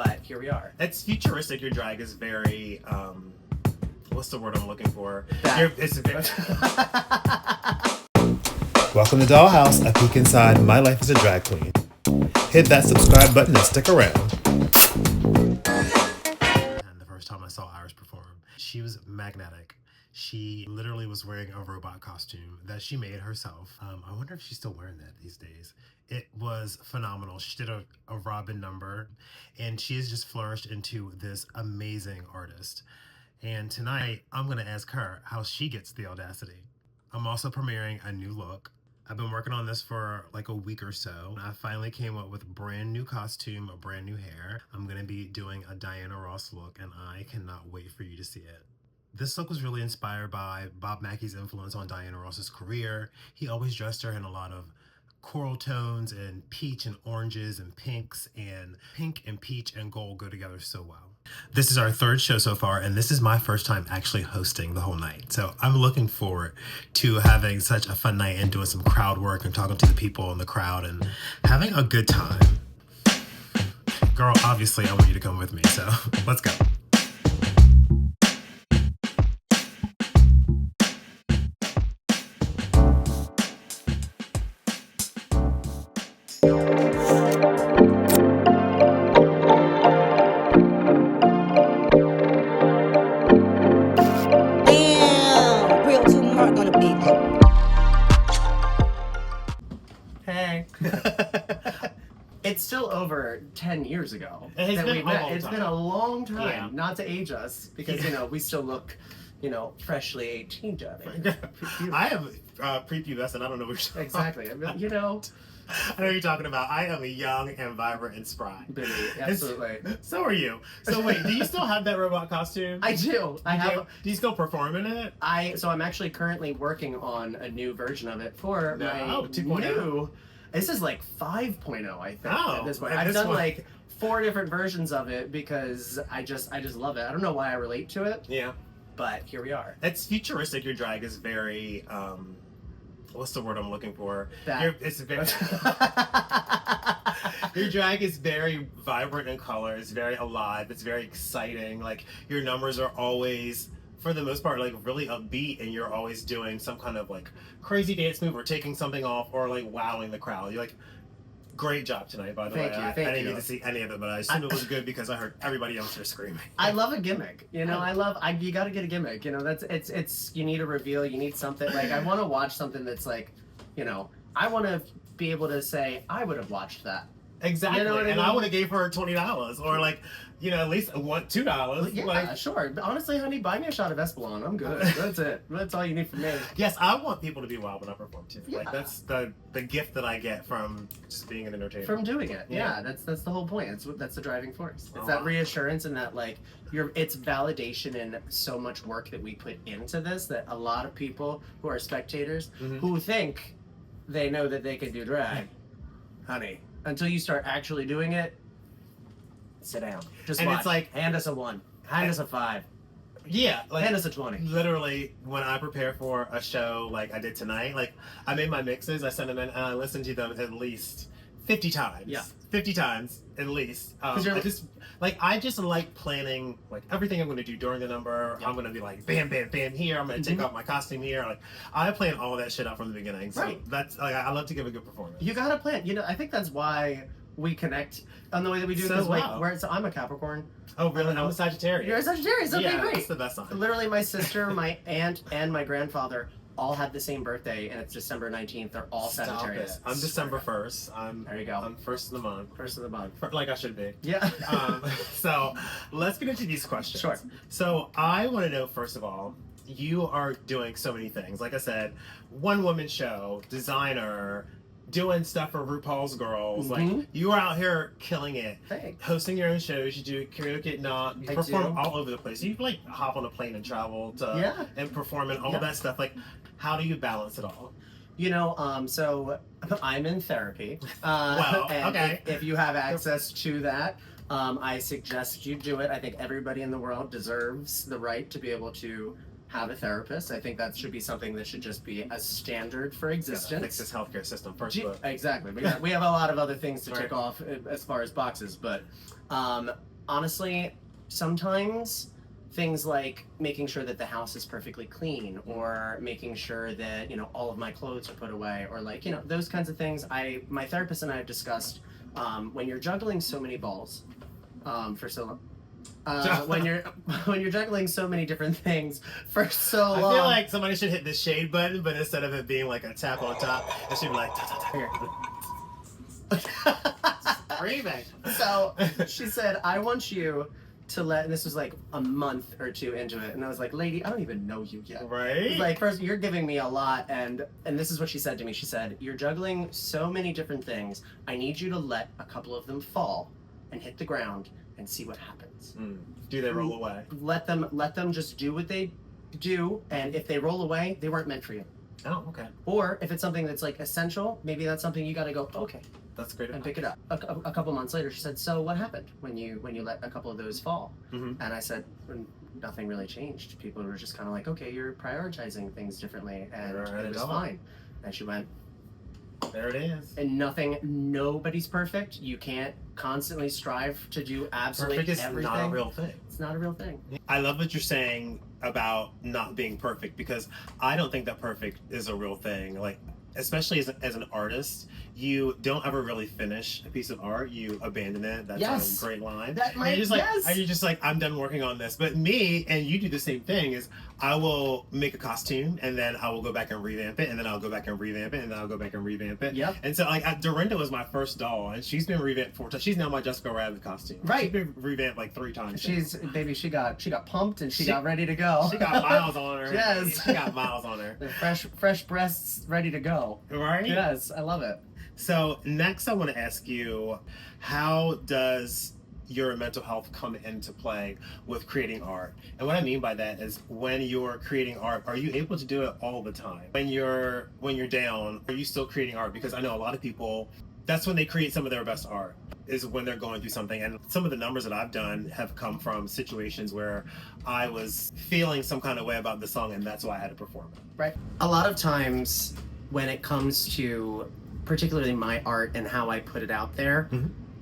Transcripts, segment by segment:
but here we are. It's futuristic. Your drag is very, what's the word I'm looking for? It's very... Welcome to Dollhouse, a peek inside my life as a drag queen. Hit that subscribe button and stick around. And the first time I saw Iris perform, she was magnetic. She literally was wearing a robot costume that she made herself. I wonder if she's still wearing that these days. It was phenomenal. She did a Robin number, and she has just flourished into this amazing artist. And tonight, I'm going to ask her how she gets the audacity. I'm also premiering a new look. I've been working on this for like a week or so. I finally came up with a brand new costume, a brand new hair. I'm going to be doing a Diana Ross look, and I cannot wait for you to see it. This look was really inspired by Bob Mackie's influence on Diana Ross's career. He always dressed her in a lot of coral tones and peach and oranges and pinks, and pink and peach and gold go together so well. This is our third show so far, and this is my first time actually hosting the whole night. So I'm looking forward to having such a fun night and doing some crowd work and talking to the people in the crowd and having a good time. Girl, obviously I want you to come with me, so let's go. Hey. It's still over 10 years ago It's that been we a met. long It's time. been a long time, Yeah. not to age us, because, we still look, freshly 18, darling. I am prepubescent. I don't know what you're talking Exactly. I mean, I know what you're talking about. I am young and vibrant and spry. Billy, absolutely. So are you. So wait, do you still have that robot costume? I do. I have. Do you still perform in it? So I'm actually currently working on a new version of it for my 2.0. new. This is like 5.0, I think. At this point, at I've this done point. like 4 different versions of it because I just love it. I don't know why I relate to it, Yeah. but here we are. It's futuristic. Your drag is very, what's the word I'm looking for? That. It's very... Your drag is very vibrant in color. It's very alive. It's very exciting. Like, your numbers are always, for the most part, like really upbeat, and you're always doing some kind of like crazy dance move or taking something off or like wowing the crowd. You're like, great job tonight, by the way. Thank I you. didn't get to see any of it, but I assume it was good because I heard everybody else there screaming. I love a gimmick. You got to get a gimmick. It's you need a reveal. You need something. Like, I want to watch something that's like, I want to be able to say I would have watched that. Exactly, You know what I and mean? I would have gave her $20 or like, at least $2. Yeah, Like, sure. Honestly, honey, buy me a shot of Espolon. I'm good. That's it. That's all you need from me. yes, I want people to be wild when I perform too. Yeah. Like, that's the gift that I get from just being an entertainer. From doing it, Yeah. that's the whole point. That's the driving force. It's Oh, that wow. reassurance and that like it's validation and so much work that we put into this that a lot of people who are spectators who think they know that they can do drag, honey, until you start actually doing it, sit down. Just And watch. it's like- hand us a 1, hand us a 5, Yeah, like hand us a 20. literally when I prepare for a show like I did tonight, like I made my mixes, I sent them in, and I listened to them at least 50 times. Yeah. 50 times at least. you're I just like planning like everything I'm going to do during the number. Yeah. I'm going to be like bam, bam, bam here. I'm going to take off my costume here. Like I plan all that shit out from the beginning. So Right. that's like I love to give a good performance. You gotta plan. I think that's why we connect on the way that we do. So Because wow. I'm a Capricorn. Oh really? I'm a Sagittarius. You're a Sagittarius. Okay, yeah, great. that's the best sign. Literally, my sister, my aunt, and my grandfather all had the same birthday, and it's December 19th. They're all Stop Sagittarius. it. I'm December 1st. There you go. I'm first of the month. First of the month. Like I should be. Yeah. So let's get into these questions. Sure. So I want to know, first of all, you are doing so many things. Like I said, one woman show, designer, doing stuff for RuPaul's Girls. Like you are out here killing it. Thanks. Hosting your own shows, you do karaoke at Knot, you I perform do. all over the place. You like hop on a plane and travel to Yeah. and perform and all Yeah. that stuff. Like, how do you balance it all? So I'm in therapy. Well, and okay. if you have access to that, I suggest you do it. I think everybody in the world deserves the right to be able to have a therapist. I think that should be something that should just be a standard for existence. Fix this healthcare system first. But Exactly. We have a lot of other things to Right. tick off as far as boxes, but honestly, sometimes things like making sure that the house is perfectly clean, or making sure that, you know, all of my clothes are put away, or like, you know, those kinds of things. My therapist and I have discussed, when you're juggling so many balls, for so long. When you're when you're juggling so many different things for so long. I feel like somebody should hit the shade button, but instead of it being like a tap on top, it should be like ta ta ta. Screaming. So she said, I want you to let, and this was like a month or two into it, and I was like, lady, I don't even know you yet. Right? Like, first, you're giving me a lot, and this is what she said to me. She said, you're juggling so many different things. I need you to let a couple of them fall and hit the ground and see what happens. Do they roll away? Let them just do what they do, and if they roll away, they weren't meant for you. Oh, okay. Or if it's something that's like essential, maybe that's something you got to go, okay, That's great. and pick it up. A couple months later, she said, so what happened when you let a couple of those fall? Mm-hmm. And I said, nothing really changed. People were just kind of like, okay, you're prioritizing things differently, and Right, it was all. fine. And she went, There it is. and nobody's perfect. You can't constantly strive to do absolutely Perfect is everything. not a real thing. It's not a real thing. I love what you're saying about not being perfect, because I don't think that perfect is a real thing. Like, especially as an artist, you don't ever really finish a piece of art. You abandon it. That's Yes. a great line. That might, and you're just like, yes. you're just like, I'm done working on this. But me, and you do the same thing, is I will make a costume, and then I will go back and revamp it, and then I'll go back and revamp it, and then I'll go back and revamp it. Yep. And so, like, Dorinda was my first doll, and she's been revamped 4 times. She's now my Jessica Rabbit costume. Right. She's been revamped like 3 times. Baby, she got pumped, and she got ready to go. She got miles on her. Yes. She got miles on her. Fresh breasts ready to go. Right? Yes, I love it. So next I want to ask you, how does your mental health come into play with creating art? And what I mean by that is, when you're creating art, are you able to do it all the time? When you're down, are you still creating art? Because I know a lot of people, that's when they create some of their best art, is when they're going through something. And some of the numbers that I've done have come from situations where I was feeling some kind of way about the song, and that's why I had to perform it. Right. A lot of times when it comes to particularly my art and how I put it out there,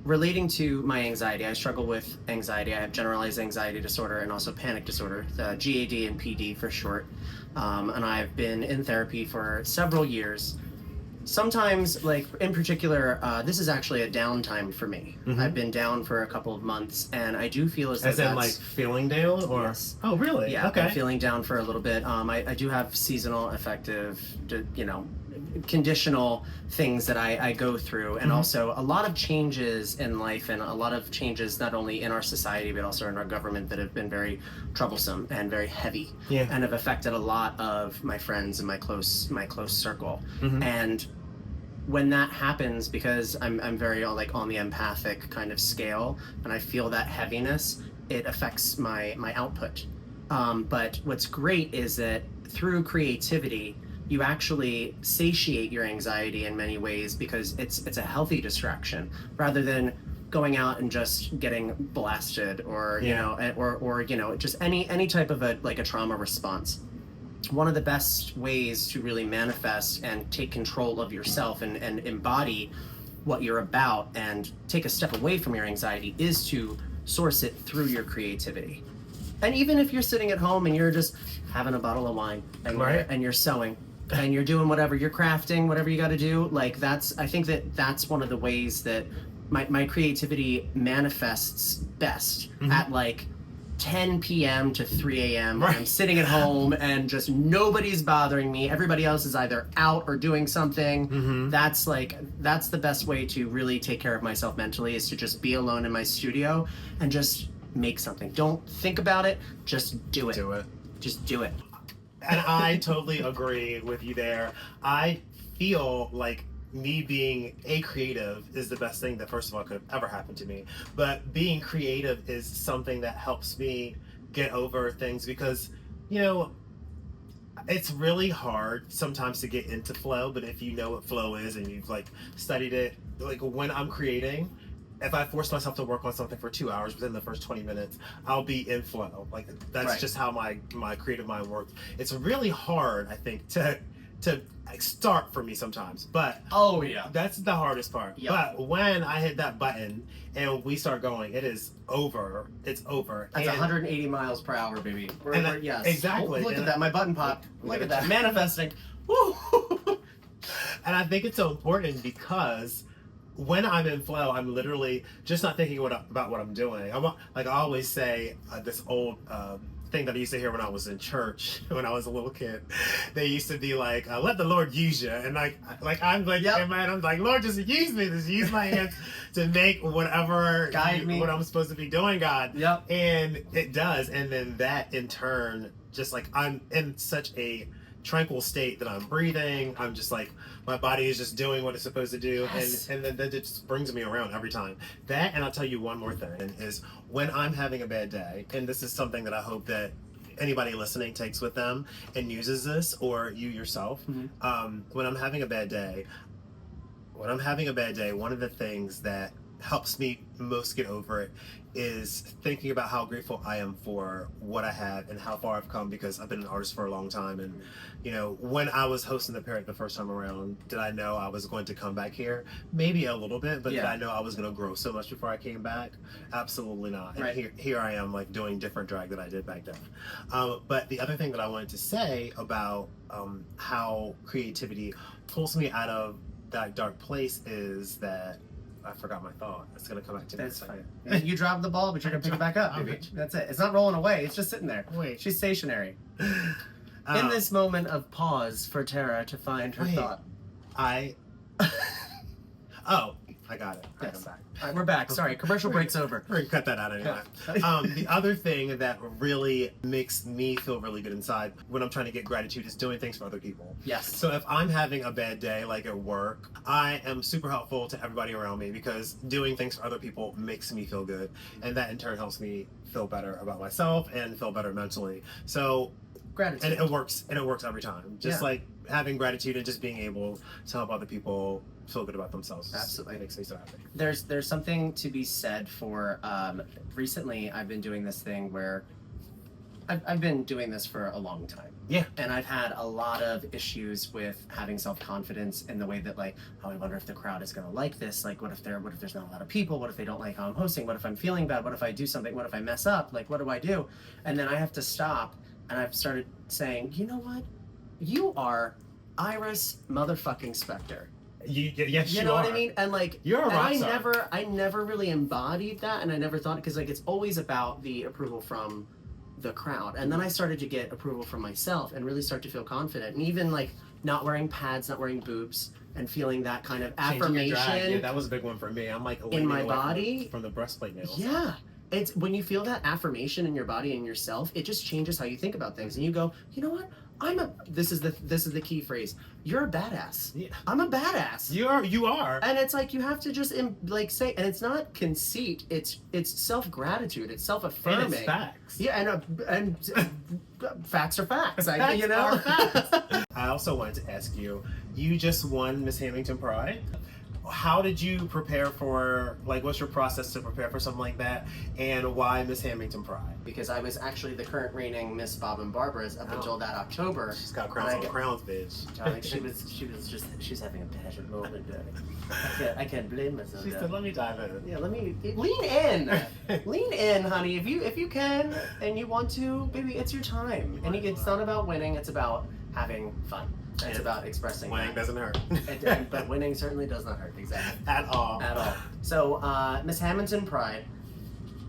relating to my anxiety, I struggle with anxiety. I have generalized anxiety disorder and also panic disorder, the GAD and PD for short. And I've been in therapy for several years. Sometimes, like in particular, this is actually a downtime for me. I've been down for a couple of months, and I do feel as though As in, like, feeling down? Or Yes. Oh, really? Yeah, Okay. I'm feeling down for a little bit. I do have seasonal affective, conditional things that I go through, and also a lot of changes in life, and a lot of changes not only in our society but also in our government that have been very troublesome and very heavy, and have affected a lot of my friends and my close circle. And when that happens, because I'm very like on the empathic kind of scale, and I feel that heaviness, it affects my output. But what's great is that through creativity, you actually satiate your anxiety in many ways, because it's a healthy distraction rather than going out and just getting blasted, or just any type of a trauma response. One of the best ways to really manifest and take control of yourself and embody what you're about and take a step away from your anxiety is to source it through your creativity. And even if you're sitting at home and you're just having a bottle of wine and you're sewing and you're doing whatever, you're crafting, whatever you got to do, like I think that's one of the ways that my creativity manifests best, at like 10 p.m. to 3 a.m. I'm sitting at home and just nobody's bothering me. Everybody else is either out or doing something. That's the best way to really take care of myself mentally, is to just be alone in my studio and just make something. Don't think about it, just do it. Just do it. And I totally agree with you there. I feel like me being a creative is the best thing that, first of all, could ever happen to me. But being creative is something that helps me get over things, because, it's really hard sometimes to get into flow. But if you know what flow is and you've like studied it, like when I'm creating, if I force myself to work on something for 2 hours, within the first 20 minutes, I'll be in flow. Like that's just how my creative mind works. It's really hard, I think, to to start for me sometimes, but oh yeah, that's the hardest part. Yep. But when I hit that button and we start going, it is over. It's over. That's 180 miles per hour, baby. Yes, exactly. Oh, look at that, my button popped. Look at that, manifesting. Woo! And I think it's so important because when I'm in flow, I'm literally just not thinking about what I'm doing. Like I always say, this old thing that I used to hear when I was in church when I was a little kid. They used to be like, "Let the Lord use you," and I'm like, yep. Hey, man, I'm like, Lord, just use me, just use my hands to make whatever guide me, what I'm supposed to be doing, God. Yep. And it does, and then that in turn, just like I'm in such a tranquil state that I'm breathing. I'm just like, my body is just doing what it's supposed to do. Yes. And then it just brings me around every time. That, and I'll tell you one more thing, is when I'm having a bad day, and this is something that I hope that anybody listening takes with them and uses this, or you yourself, when I'm having a bad day, one of the things that helps me most get over it is thinking about how grateful I am for what I have and how far I've come, because I've been an artist for a long time. And you know, when I was hosting the Parrot the first time around, did I know I was going to come back here? Maybe a little bit, but did I know I was going to grow so much before I came back? Absolutely not. And here I am, like, doing different drag than I did back then. But the other thing that I wanted to say about how creativity pulls me out of that dark place is that I forgot my thought. It's gonna come back to me. That's fine. You dropped the ball, but you're gonna pick it back up, baby. That's it. It's not rolling away. It's just sitting there. Wait. She's stationary. In this moment of pause for Tara to find her thought. Oh, I got it. Yes. I'm back. All right, we're back. Sorry, commercial break's over. We're gonna cut that out anyway. The other thing that really makes me feel really good inside when I'm trying to get gratitude is doing things for other people. Yes. So if I'm having a bad day, like at work, I am super helpful to everybody around me because doing things for other people makes me feel good, and that in turn helps me feel better about myself and feel better mentally. So gratitude. And it works every time. Just like having gratitude and just being able to help other people feel good about themselves. Absolutely. Makes me so happy. There's something to be said for recently I've been doing this thing where I've been doing this for a long time. Yeah. And I've had a lot of issues with having self-confidence in the way that, like, oh, I wonder if the crowd is gonna like this. Like, what if there's not a lot of people? What if they don't like how I'm hosting? What if I'm feeling bad? What if I do something? What if I mess up? Like, what do I do? And then I have to stop, and I've started saying, you know what? You are Iris motherfucking Spectre. Yes, you know what I mean? And like, you're a rock star. I never really embodied that, and I never thought, because like it's always about the approval from the crowd. And then I started to get approval from myself and really start to feel confident. And even like not wearing pads, not wearing boobs, and feeling that kind of affirmation. Yeah, that was a big one for me. I'm like in my body from the breastplate nails. Yeah. It's when you feel that affirmation in your body and yourself, it just changes how you think about things. And you go, you know what? This is the key phrase. You're a badass. Yeah. I'm a badass. You are. And it's like you have to just like say, and it's not conceit. It's self-gratitude. It's self-affirming. And it's facts. Yeah, and facts are facts. Facts you know. are facts. I also wanted to ask you. You just won Miss Hamilton Pride. How did you prepare for, like, what's your process to prepare for something like that, and why Miss Hamilton Pride? Because I was actually the current reigning Miss Bob and Barbara's up until that October. She's got crowns on crowns, bitch. Johnny, she's having a passion moment, Johnny. I can't blame myself. She said, "Let me dive in." Yeah, let me lean in, lean in, honey. If you can and you want to, baby, it's your time. And it's not about winning; it's about having fun. It's about expressing. Winning doesn't hurt. But winning certainly does not hurt, exactly. At all. At all. So, Miss Hamilton Pride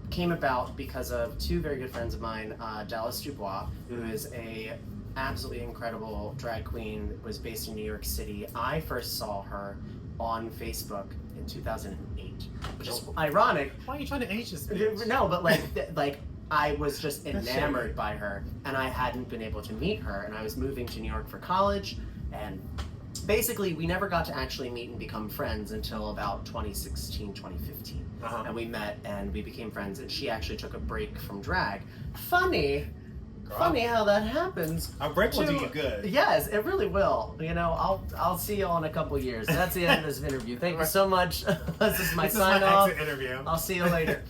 came about because of two very good friends of mine, Dallas Dubois, who is a absolutely incredible drag queen, was based in New York City. I first saw her on Facebook in 2008, which is ironic. Why are you trying to age this bitch? No, but like I was just enamored by her, and I hadn't been able to meet her, and I was moving to New York for college, and basically we never got to actually meet and become friends until about 2016, 2015. And we met and we became friends, and she actually took a break from drag. Funny how that happens. A break will do you good. Yes, it really will. You know, I'll see you all in a couple years. That's the end of this interview. Thank you so much. This is my sign off. Exit interview. I'll see you later.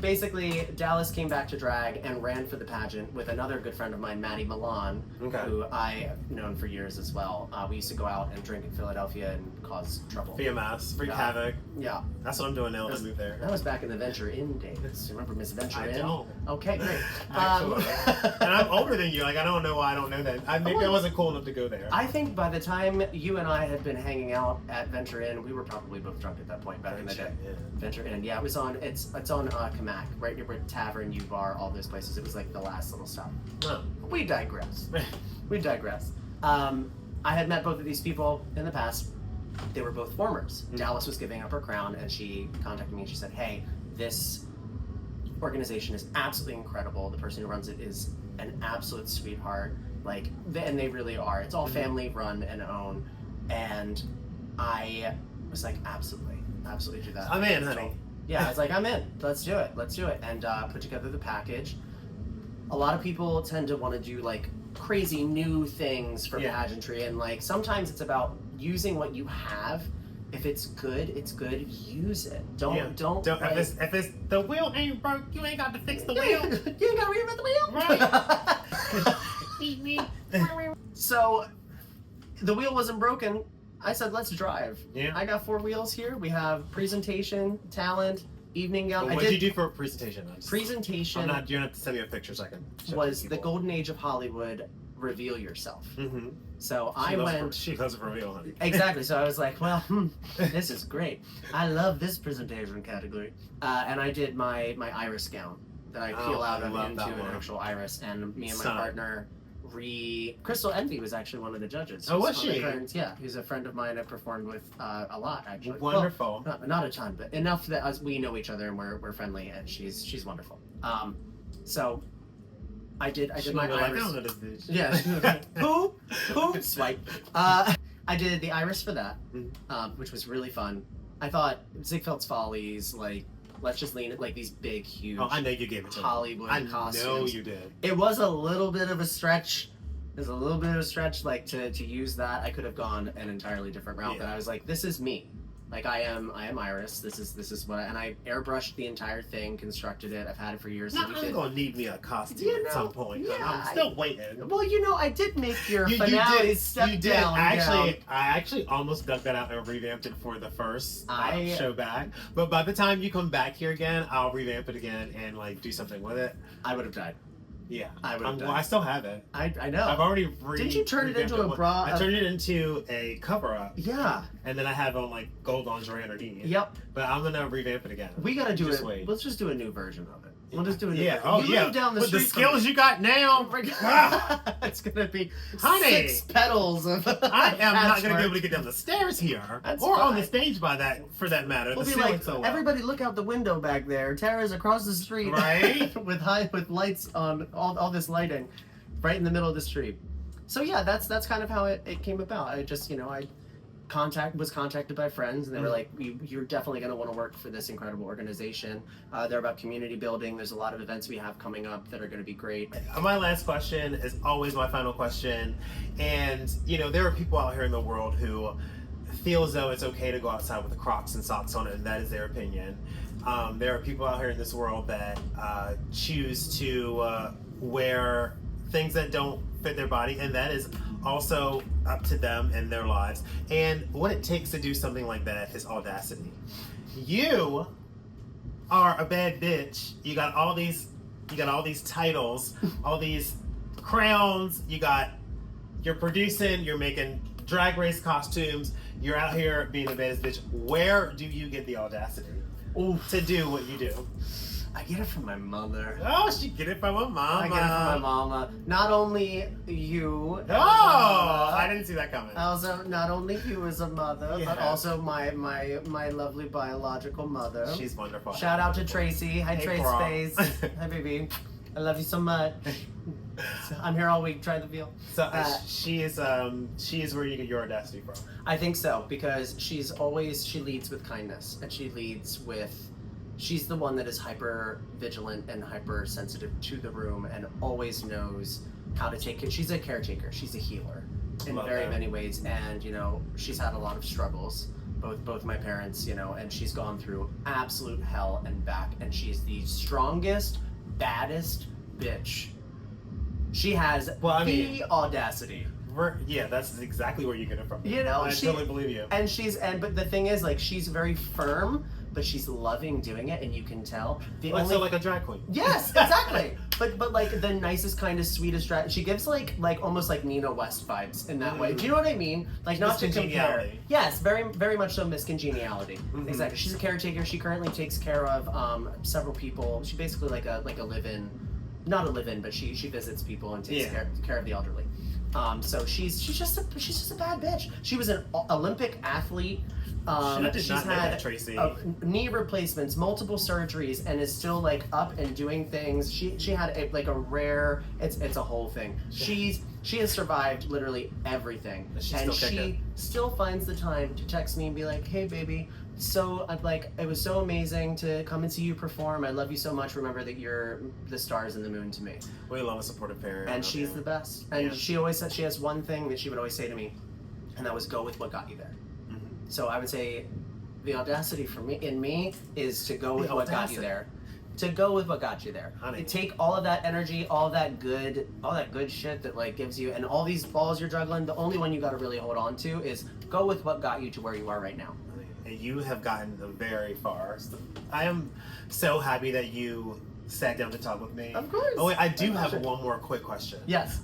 basically, Dallas came back to drag and ran for the pageant with another good friend of mine, Maddie Milan, who I have known for years as well. We used to go out and drink in Philadelphia and cause trouble. VMS, freak havoc. Yeah. That's what I'm doing now. I moved there. That was back in the Venture Inn days. Remember Miss Venture Inn? I don't. Okay, great. And I'm older than you. Like, I don't know why I don't know that. Maybe I wasn't cool enough to go there. I think by the time you and I had been hanging out at Venture Inn, we were probably both drunk at that point back in the day. Yeah. Venture Inn, yeah, it's on Kamak, right near where Tavern, U Bar, all those places. It was like the last little stop. Oh. We digress. We digress. I had met both of these people in the past. They were both formers. Dallas was giving up her crown, and she contacted me and she said, "Hey, this organization is absolutely incredible. The person who runs it is an absolute sweetheart. Like, and they really are. It's all family run and owned." And I was like, absolutely do that. I'm in, honey. Yeah, I was like, I'm in. Let's do it. And put together the package. A lot of people tend to want to do like crazy new things for pageantry, and like sometimes it's about using what you have. If it's good, it's good. Use it. Don't. Like, if it's the wheel ain't broke, you ain't got to fix the wheel. You ain't got to reinvent the wheel. Right. So the wheel wasn't broken. I said, let's drive. Yeah. I got 4 wheels here. We have presentation, talent, evening gown. What did you do for a presentation? Presentation. You don't have to send me a picture so I can. Was the golden age of Hollywood. Reveal yourself. Mm-hmm. So She loves a reveal, honey. Exactly. So I was like, well, this is great. I love this presentation category. And I did my iris gown that I peel out of into an actual iris. And me and my partner, Crystal Envy was actually one of the judges. Oh, was she? Yeah, who's a friend of mine I performed with a lot, actually. Wonderful. Well, not a ton, but enough that we know each other and we're friendly, and she's wonderful. So I did my iris. I don't know this bitch. Yeah. Who? Swipe. I did the iris for that, which was really fun. I thought Ziegfeld's Follies, like, let's just lean it, like these big, huge. Oh, I know you gave it to Hollywood costumes. I know you did. It was a little bit of a stretch. Like to use that. I could have gone an entirely different route, but I was like, this is me. Like I am Iris. This is what and I airbrushed the entire thing, constructed it. I've had it for years. I'm gonna need me a costume at some point. Yeah, I'm still waiting. Well, I did make your finale step down. I actually almost dug that out and revamped it for the first show back. But by the time you come back here again, I'll revamp it again and like do something with it. I would have died. Yeah, I would have died. Well, I still have it. I know. I've already Did you turn it into a bra? I turned it into a cover up. Yeah. And then I have on like gold lingerie underneath. Yep. But I'm gonna revamp it again. We gotta do it. Wait. Let's just do a new version of it. We'll just do a new version. Oh, you live down the with street the skills you got now. It's gonna be honey, 6 petals of I am not gonna be able to get down the stairs here. That's or fine. on the stage for that matter. We'll be like, everybody look out the window back there. Tara's across the street. Right? with lights on, all this lighting right in the middle of the street. So yeah, that's kind of how it came about. I just, was contacted by friends, and they were like, you're definitely going to want to work for this incredible organization. They're about community building. There's a lot of events we have coming up that are going to be great. My last question is always my final question. And, there are people out here in the world who feel as though it's okay to go outside with Crocs and socks on it, and that is their opinion. There are people out here in this world that choose to wear things that don't fit their body, and that is also up to them and their lives. And what it takes to do something like that is audacity. You are a bad bitch. You got all these titles, all these crowns. You're producing, you're making drag race costumes. You're out here being the baddest bitch. Where do you get the audacity to do what you do? I get it from my mother. Oh, she get it from her mama. I get it from my mama. Not only you. Oh, I didn't see that coming. Also, not only you as a mother, but also my lovely biological mother. She's wonderful. Shout out to Tracy. Hi, Trace Face. Hi, baby. I love you so much. I'm here all week. Try the veal. So she is where you get your audacity from. I think so, because she leads with kindness, and she's the one that is hyper vigilant and hyper sensitive to the room and always knows how to take care. She's a caretaker. She's a healer in many ways. And, she's had a lot of struggles both my parents, you know, and she's gone through absolute hell and back, and she's the strongest, baddest bitch. She has the audacity. Yeah, that's exactly where you get it from. You know, I totally believe you. And but the thing is, like, she's very firm, but she's loving doing it, and you can tell. So like a drag queen. Yes, exactly. but like the nicest, kindest, sweetest drag. She gives like almost like Nina West vibes in that way. Do you know what I mean? Like, not to compare. Yes, very much so. Miss Congeniality. Mm-hmm. Exactly. She's a caretaker. She currently takes care of several people. She basically like a live-in, not a live-in, but she visits people and takes care of the elderly. So she's just a bad bitch. She was an Olympic athlete. She's had knee replacements, multiple surgeries, and is still like up and doing things. She had a rare. It's a whole thing. She has survived literally everything, and she still finds the time to text me and be like, "Hey, baby. So it was so amazing to come and see you perform. I love you so much. Remember that you're the stars and the moon to me." We love a supportive parent. And she's the best. And she always said, she has one thing that she would always say to me, and that was, "Go with what got you there." Mm-hmm. So I would say the audacity for me is to go with what got you there. To go with what got you there. Honey. Take all of that energy, all that good shit that like gives you, and all these balls you're juggling. The only one you got to really hold on to is go with what got you to where you are right now. You have gotten very far. I am so happy that you sat down to talk with me. Of course. Oh wait, I do have one more quick question. Yes.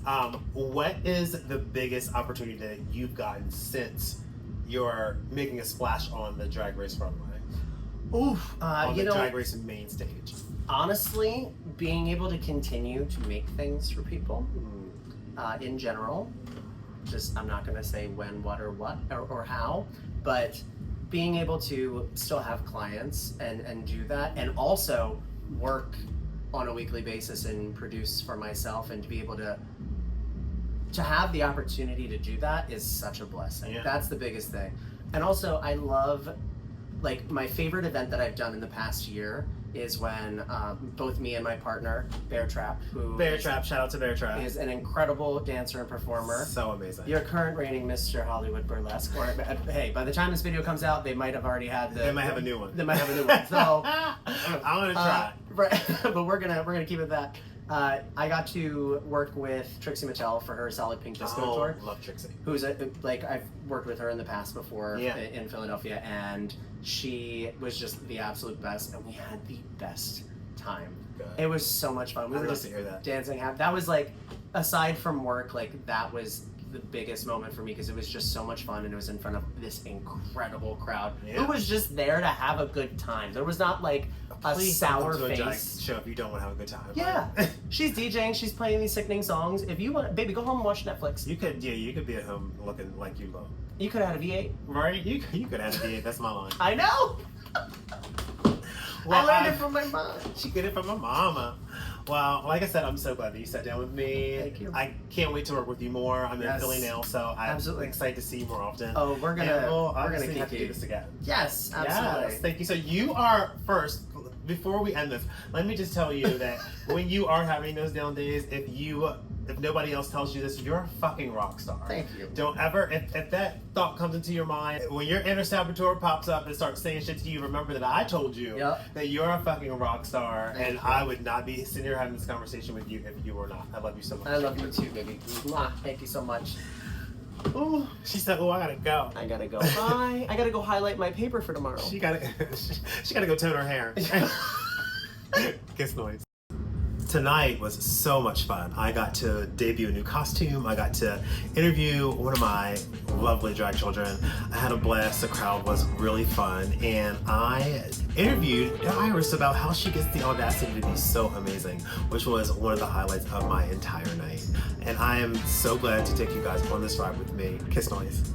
What is the biggest opportunity that you've gotten since you're making a splash on the Drag Race runway? On the Drag Race main stage. Honestly, being able to continue to make things for people, in general. Just, I'm not gonna say when, what, or how, but being able to still have clients and do that, and also work on a weekly basis and produce for myself, and to be able to have the opportunity to do that is such a blessing. That's the biggest thing. And also, I love, like, my favorite event that I've done in the past year is when both me and my partner, Bear Trap, shout out to Bear Trap, is an incredible dancer and performer. So amazing. Your current reigning Mr. Hollywood Burlesque. Or, hey, by the time this video comes out, they might have already had They might have a new one. They might have a new one. So I'm gonna try. Right, but we're gonna keep it that. I got to work with Trixie Mattel for her Solid Pink Disco tour. Love Trixie. Who's I've worked with her in the past before in Philadelphia, and she was just the absolute best, and we had the best time. Good. It was so much fun. We were just dancing. That was like, aside from work, like that was the biggest moment for me, because it was just so much fun, and it was in front of this incredible crowd who was just there to have a good time. There was not like a sour face. Show if you don't want to have a good time. Yeah, she's DJing. She's playing these sickening songs. If you want, baby, go home and watch Netflix. You could be at home looking like you love. You could have had a V8. Right? You could have had a V8. That's my line. I know. Well, I learned it from my mom. She got it from my mama. Well, like I said, I'm so glad that you sat down with me. Thank you. I can't wait to work with you more. I'm in Philly now, so I'm excited to see you more often. Oh, we're gonna keep do this again. Yes, absolutely. Yes, thank you. So you are first. Before we end this, let me just tell you that when you are having those down days, if nobody else tells you this, you're a fucking rock star. Thank you. Don't ever, if that thought comes into your mind, when your inner saboteur pops up and starts saying shit to you, remember that I told you that you're a fucking rock star, and I would not be sitting here having this conversation with you if you were not. I love you so much. I love you too, baby. Thank you so much. Ooh, she said, "Oh, I gotta go. I gotta go. Bye. I gotta go highlight my paper for tomorrow." She gotta go tone her hair. Kiss noise. Tonight was so much fun. I got to debut a new costume. I got to interview one of my lovely drag children. I had a blast. The crowd was really fun, and I interviewed Iris about how she gets the audacity to be so amazing, which was one of the highlights of my entire night. And I am so glad to take you guys on this ride with me. Kiss noise.